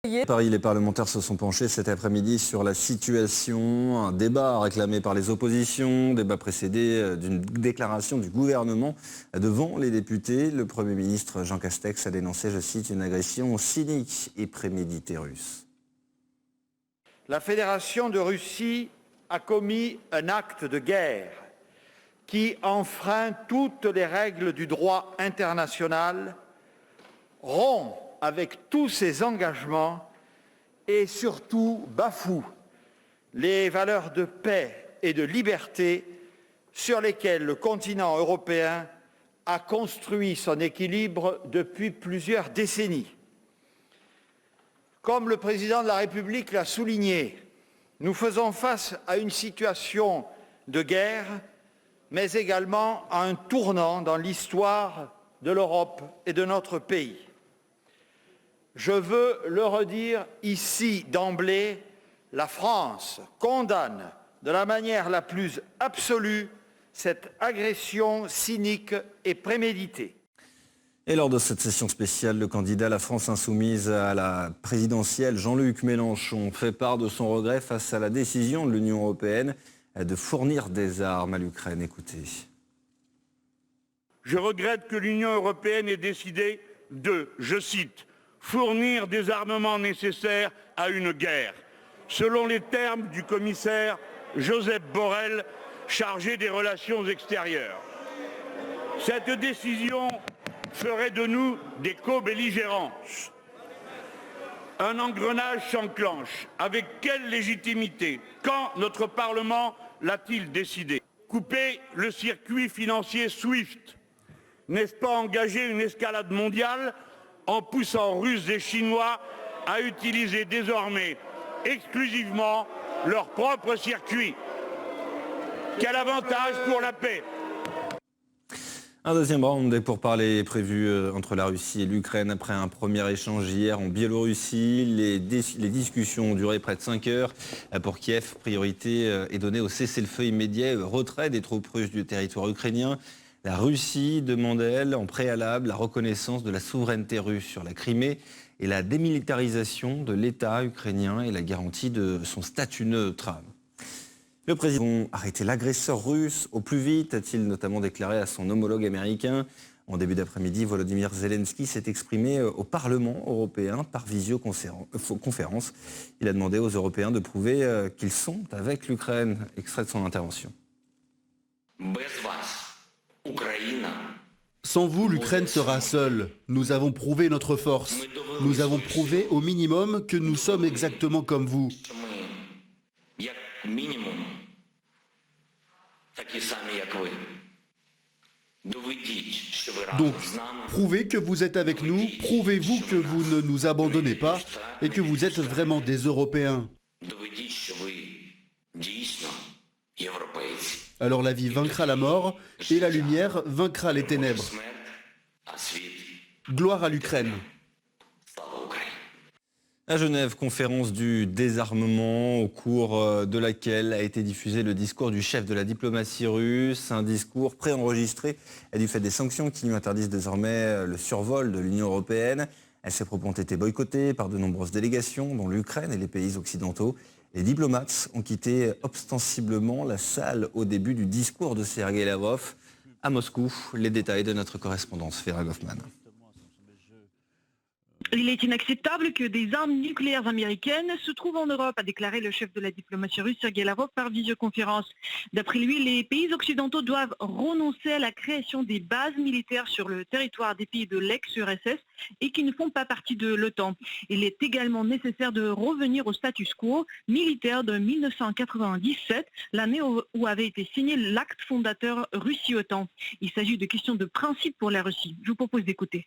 À Paris, les parlementaires se sont penchés cet après-midi sur la situation. Un débat réclamé par les oppositions, débat précédé d'une déclaration du gouvernement devant les députés. Le Premier ministre Jean Castex a dénoncé, je cite, une agression cynique et préméditée russe. La Fédération de Russie a commis un acte de guerre qui enfreint toutes les règles du droit international, rompt avec tous ses engagements et surtout bafoue les valeurs de paix et de liberté sur lesquelles le continent européen a construit son équilibre depuis plusieurs décennies. Comme le président de la République l'a souligné, nous faisons face à une situation de guerre, mais également à un tournant dans l'histoire de l'Europe et de notre pays. Je veux le redire ici d'emblée, la France condamne de la manière la plus absolue cette agression cynique et préméditée. Et lors de cette session spéciale, le candidat à la France insoumise à la présidentielle, Jean-Luc Mélenchon, fait part de son regret face à la décision de l'Union européenne de fournir des armes à l'Ukraine. Écoutez. Je regrette que l'Union européenne ait décidé de, je cite, fournir des armements nécessaires à une guerre, selon les termes du commissaire Josep Borrell, chargé des relations extérieures. Cette décision ferait de nous des co-belligérants. Un engrenage s'enclenche. Avec quelle légitimité? Quand notre Parlement l'a-t-il décidé? Couper le circuit financier SWIFT? N'est-ce pas engager une escalade mondiale en poussant Russes et Chinois à utiliser désormais exclusivement leur propre circuit? Quel avantage pour la paix? Un deuxième round des pourparlers est prévu entre la Russie et l'Ukraine après un premier échange hier en Biélorussie. Les discussions ont duré près de 5 heures. Pour Kiev, priorité est donnée au cessez-le-feu immédiat et au retrait des troupes russes du territoire ukrainien. La Russie demande, elle, en préalable, la reconnaissance de la souveraineté russe sur la Crimée et la démilitarisation de l'État ukrainien et la garantie de son statut neutre. Le président a arrêté l'agresseur russe au plus vite, a-t-il notamment déclaré à son homologue américain. En début d'après-midi, Volodymyr Zelensky s'est exprimé au Parlement européen par visioconférence. Il a demandé aux Européens de prouver qu'ils sont avec l'Ukraine. Extrait de son intervention. Sans vous, l'Ukraine sera seule. Nous avons prouvé notre force. Nous avons prouvé au minimum que nous sommes exactement comme vous. Donc, prouvez que vous êtes avec nous, prouvez-vous que vous ne nous abandonnez pas et que vous êtes vraiment des Européens. Alors la vie vaincra la mort et la lumière vaincra les ténèbres. Gloire à l'Ukraine. À Genève, conférence du désarmement au cours de laquelle a été diffusé le discours du chef de la diplomatie russe, un discours préenregistré du fait des sanctions qui lui interdisent désormais le survol de l'Union européenne. Ces propos ont été boycottés par de nombreuses délégations, dont l'Ukraine et les pays occidentaux. Les diplomates ont quitté ostensiblement la salle au début du discours de Sergueï Lavrov à Moscou. Les détails de notre correspondance, Vera Goffman. Il est inacceptable que des armes nucléaires américaines se trouvent en Europe, a déclaré le chef de la diplomatie russe Sergueï Lavrov par visioconférence. D'après lui, les pays occidentaux doivent renoncer à la création des bases militaires sur le territoire des pays de l'ex-URSS et qui ne font pas partie de l'OTAN. Il est également nécessaire de revenir au status quo militaire de 1997, l'année où avait été signé l'acte fondateur Russie-OTAN. Il s'agit de questions de principe pour la Russie. Je vous propose d'écouter.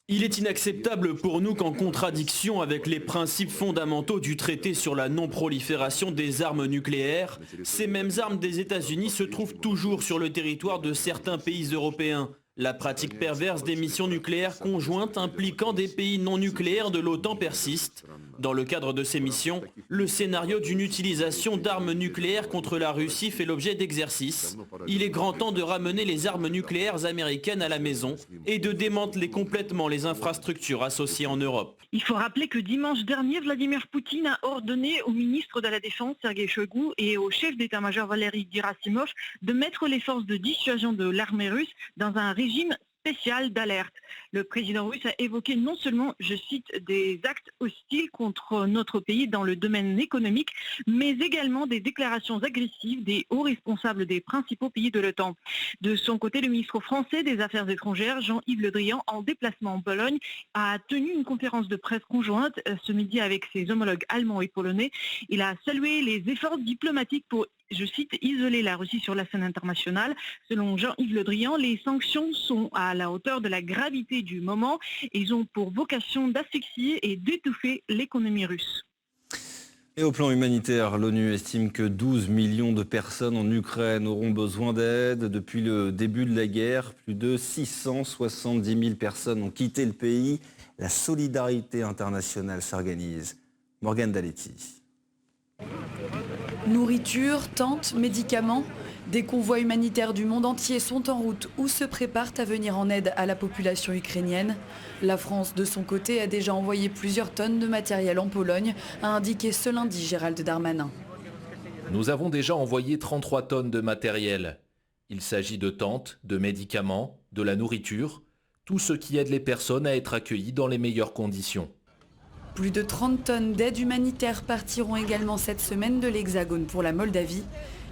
Il est inacceptable pour nous qu'en contradiction avec les principes fondamentaux du traité sur la non-prolifération des armes nucléaires, ces mêmes armes des États-Unis se trouvent toujours sur le territoire de certains pays européens. La pratique perverse des missions nucléaires conjointes impliquant des pays non nucléaires de l'OTAN persiste. Dans le cadre de ces missions, le scénario d'une utilisation d'armes nucléaires contre la Russie fait l'objet d'exercices. Il est grand temps de ramener les armes nucléaires américaines à la maison et de démanteler complètement les infrastructures associées en Europe. Il faut rappeler que dimanche dernier, Vladimir Poutine a ordonné au ministre de la Défense, Sergei Shoigu, et au chef d'état-major, Valery Gerasimov, de mettre les forces de dissuasion de l'armée russe dans un régime spécial d'alerte. Le président russe a évoqué non seulement, je cite, des actes hostiles contre notre pays dans le domaine économique, mais également des déclarations agressives des hauts responsables des principaux pays de l'OTAN. De son côté, le ministre français des Affaires étrangères, Jean-Yves Le Drian, en déplacement en Pologne, a tenu une conférence de presse conjointe ce midi avec ses homologues allemands et polonais. Il a salué les efforts diplomatiques pour, je cite, isoler la Russie sur la scène internationale. Selon Jean-Yves Le Drian, les sanctions sont à la hauteur de la gravité du moment et ils ont pour vocation d'asphyxier et d'étouffer l'économie russe. Et au plan humanitaire, l'ONU estime que 12 millions de personnes en Ukraine auront besoin d'aide. Depuis le début de la guerre, plus de 670 000 personnes ont quitté le pays. La solidarité internationale s'organise. Morgane Daletti. Nourriture, tentes, médicaments, des convois humanitaires du monde entier sont en route ou se préparent à venir en aide à la population ukrainienne. La France, de son côté, a déjà envoyé plusieurs tonnes de matériel en Pologne, a indiqué ce lundi Gérald Darmanin. Nous avons déjà envoyé 33 tonnes de matériel. Il s'agit de tentes, de médicaments, de la nourriture, tout ce qui aide les personnes à être accueillies dans les meilleures conditions. Plus de 30 tonnes d'aide humanitaire partiront également cette semaine de l'Hexagone pour la Moldavie.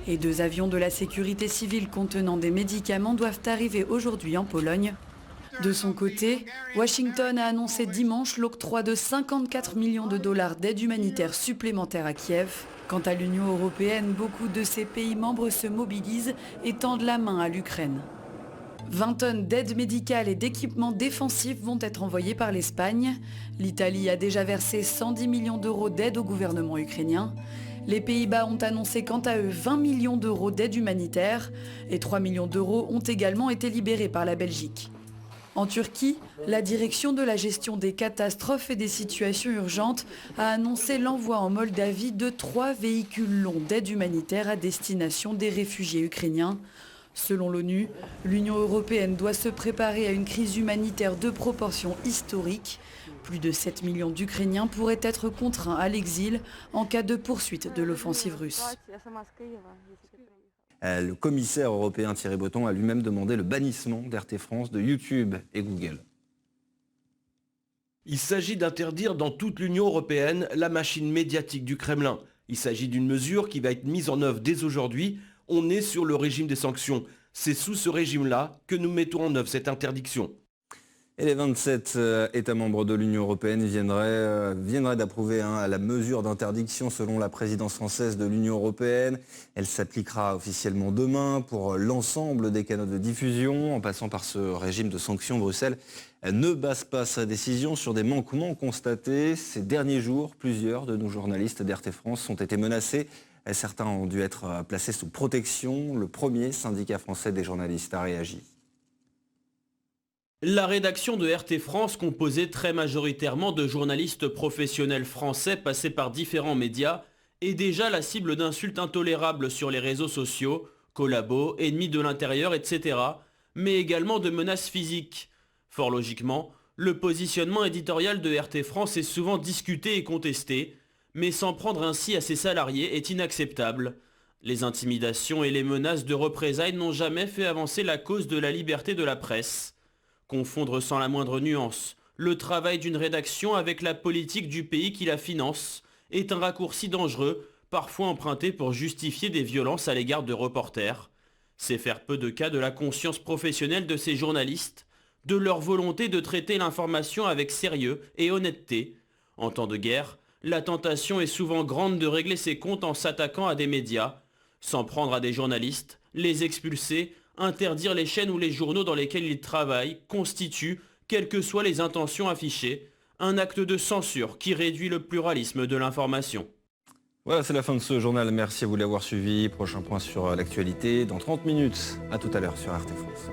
Et 2 avions de la sécurité civile contenant des médicaments doivent arriver aujourd'hui en Pologne. De son côté, Washington a annoncé dimanche l'octroi de 54 millions de dollars d'aide humanitaire supplémentaire à Kiev. Quant à l'Union européenne, beaucoup de ses pays membres se mobilisent et tendent la main à l'Ukraine. 20 tonnes d'aide médicale et d'équipements défensifs vont être envoyés par l'Espagne. L'Italie a déjà versé 110 millions d'euros d'aide au gouvernement ukrainien. Les Pays-Bas ont annoncé quant à eux 20 millions d'euros d'aide humanitaire et 3 millions d'euros ont également été libérés par la Belgique. En Turquie, la direction de la gestion des catastrophes et des situations urgentes a annoncé l'envoi en Moldavie de 3 véhicules longs d'aide humanitaire à destination des réfugiés ukrainiens. Selon l'ONU, l'Union européenne doit se préparer à une crise humanitaire de proportions historiques. Plus de 7 millions d'Ukrainiens pourraient être contraints à l'exil en cas de poursuite de l'offensive russe. Le commissaire européen Thierry Breton a lui-même demandé le bannissement d'RT France, de YouTube et Google. Il s'agit d'interdire dans toute l'Union européenne la machine médiatique du Kremlin. Il s'agit d'une mesure qui va être mise en œuvre dès aujourd'hui. On est sur le régime des sanctions. C'est sous ce régime-là que nous mettons en œuvre cette interdiction. Et les 27 États membres de l'Union européenne viendraient d'approuver la mesure d'interdiction selon la présidence française de l'Union européenne. Elle s'appliquera officiellement demain pour l'ensemble des canaux de diffusion. En passant par ce régime de sanctions, Bruxelles ne base pas sa décision sur des manquements constatés. Ces derniers jours, plusieurs de nos journalistes d'RT France ont été menacés. Certains ont dû être placés sous protection. Le premier syndicat français des journalistes a réagi. La rédaction de RT France, composée très majoritairement de journalistes professionnels français passés par différents médias, est déjà la cible d'insultes intolérables sur les réseaux sociaux, collabos, ennemis de l'intérieur, etc., mais également de menaces physiques. Fort logiquement, le positionnement éditorial de RT France est souvent discuté et contesté, mais s'en prendre ainsi à ses salariés est inacceptable. Les intimidations et les menaces de représailles n'ont jamais fait avancer la cause de la liberté de la presse. Confondre sans la moindre nuance le travail d'une rédaction avec la politique du pays qui la finance est un raccourci dangereux, parfois emprunté pour justifier des violences à l'égard de reporters. C'est faire peu de cas de la conscience professionnelle de ces journalistes, de leur volonté de traiter l'information avec sérieux et honnêteté. En temps de guerre, la tentation est souvent grande de régler ses comptes en s'attaquant à des médias, s'en prendre à des journalistes, les expulser, interdire les chaînes ou les journaux dans lesquels ils travaillent constitue, quelles que soient les intentions affichées, un acte de censure qui réduit le pluralisme de l'information. Voilà, c'est la fin de ce journal. Merci à vous de l'avoir suivi. Prochain point sur l'actualité dans 30 minutes. À tout à l'heure sur RT France.